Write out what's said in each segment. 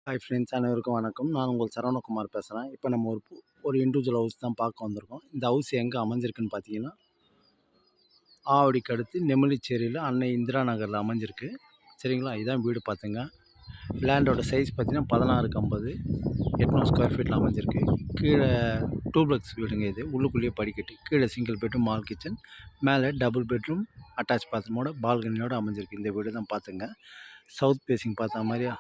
Hi friends, அனைவருக்கும் வணக்கம். நான் உங்கள் சரவணகுமார் பேசுகிறேன். இப்போ நம்ம ஒரு இண்டிவிஜுவல் ஹவுஸ் தான் பார்க்க வந்திருக்கோம். இந்த ஹவுஸ் எங்கே அமைஞ்சிருக்குன்னு பார்த்தீங்கன்னா, ஆவடிக்கு அடுத்து நெமிலிச்சேரியில் அன்னை இந்திரா நகரில் அமைஞ்சிருக்கு. சரிங்களா, இதான் வீடு பார்த்துங்க. லேண்டோட சைஸ் பார்த்தீங்கன்னா 16x50 800 ஸ்கொயர் ஃபீட்டில் அமைஞ்சிருக்கு. கீழே டூப்ளெக்ஸ் வீடுங்க இது. உள்ளுக்குள்ளேயே படிக்கட்டு, கீழே சிங்கிள் பெட்ரூம் மால் கிச்சன், மேலே டபுள் பெட்ரூம் அட்டாச் பாத்ரூமோட பால்கனியோடு அமைஞ்சிருக்கு. இந்த வீடு தான் பார்த்துங்க. சவுத் ஃபேஸிங் பார்த்த மாதிரியா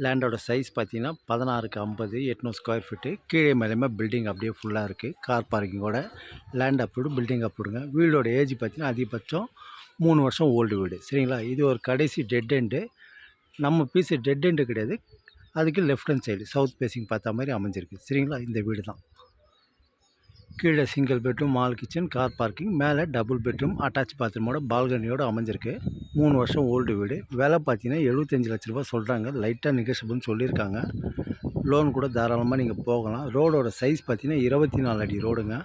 லேண்டோட சைஸ் பார்த்தீங்கன்னா 16x50 800 ஸ்கொயர் ஃபீட்டு. கீழே மேலேயுமே பில்டிங் அப்படியே ஃபுல்லாக இருக்குது. Car பார்க்கிங்கோட land approved, building அப்ரூவ்டுங்க. வீடோட age பார்த்தீங்கன்னா அதிகபட்சம் 3 வருஷம் ஓல்டு வீடு. சரிங்களா, இது ஒரு கடைசி டெட் எண்டு. நம்ம பீஸு டெட் எண்டு கிடையாது, அதுக்கு left hand side south facing பார்த்த மாதிரி அமைஞ்சிருக்கு. சரிங்களா, இந்த வீடு தான். கீழே single bedroom mall kitchen, car parking, மேலே டபுள் பெட்ரூம் அட்டாச் பாத்ரூமோட பால்கனியோடு அமைஞ்சிருக்கு. 3 வருஷம் ஓல்டு வீடு. விலை பார்த்தீங்கன்னா 75 லட்ச ரூபா சொல்கிறாங்க. லைட்டாக நெகோஷியபிள்னு சொல்லியிருக்காங்க. லோன் கூட தாராளமாக நீங்கள் போகலாம். ரோடோட சைஸ் பார்த்தீங்கன்னா 24 அடி ரோடுங்க.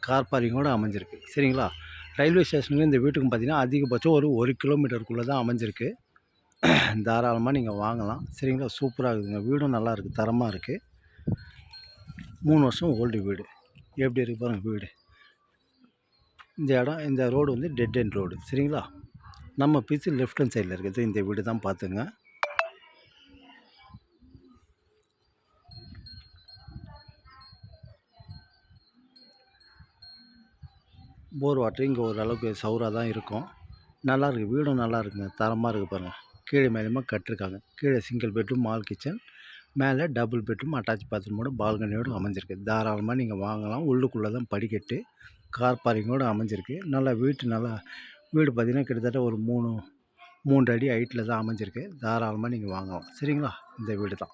கார் பார்க்கிங்கோடு அமைஞ்சிருக்கு. சரிங்களா, ரயில்வே ஸ்டேஷனுக்கு இந்த வீட்டுக்கு பார்த்தீங்கன்னா அதிகபட்சம் ஒரு கிலோமீட்டருக்குள்ளே தான் அமைஞ்சிருக்கு. தாராளமாக நீங்கள் வாங்கலாம். சரிங்களா, சூப்பராக இருக்குதுங்க. வீடும் நல்லா இருக்குது, தரமாக இருக்குது. 3 வருஷம் ஓல்டு வீடு. எப்படி இருக்கு பாருங்கள் வீடு. இந்த ரோடு வந்து டெட் எண்ட் ரோடு. சரிங்களா, நம்ம பீஸு லெஃப்ட் ஹேண்ட் சைடில் இருக்குது. இந்த வீடு தான் பார்த்துங்க. போர் வாட்டர் இங்கே ஓரளவுக்கு சவுறாக தான் இருக்கும். நல்லாயிருக்கு, வீடும் நல்லா இருக்குங்க, தரமாக இருக்குது பாருங்கள். கீழே மேலேயுமா கட்டிருக்காங்க. கீழே சிங்கிள் பெட்ரூம் மால் கிச்சன், மேலே டபுள் பெட்ரூம் அட்டாச் பாத்ரூமோட பால்கனியோடு அமைஞ்சிருக்கு. தாராளமாக நீங்கள் வாங்கலாம். உள்ளுக்குள்ளே தான் படிக்கட்டு, கார் பார்க்கிங்கோடு அமைஞ்சிருக்கு. நல்லா வீடு பார்த்திங்கன்னா கிட்டத்தட்ட ஒரு 3 அடி ஹைட்டில் தான் அமைஞ்சிருக்கு. தாராளமாக நீங்கள் வாங்கலாம். சரிங்களா, இந்த வீடு தான்.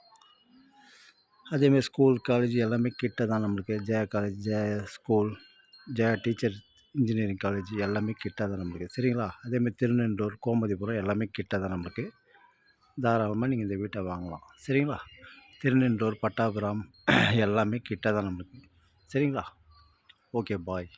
அதேமாதிரி ஸ்கூல் காலேஜ் எல்லாமே கிட்ட தான் நம்மளுக்கு. Jaya college, Jaya school, Jaya teacher engineering college எல்லாமே கிட்ட தான் நம்மளுக்கு. சரிங்களா, அதேமாதிரி திருநெண்டூர், கோமதிபுரம் எல்லாமே கிட்ட தான் நம்மளுக்கு. தாராளமாக நீங்கள் இந்த வீட்டை வாங்கலாம். சரிங்களா, திருநெண்டூர், பட்டாபுரம் எல்லாமே கிட்ட தான் நம்மளுக்கு. சரிங்களா, ஓகே, பாய்.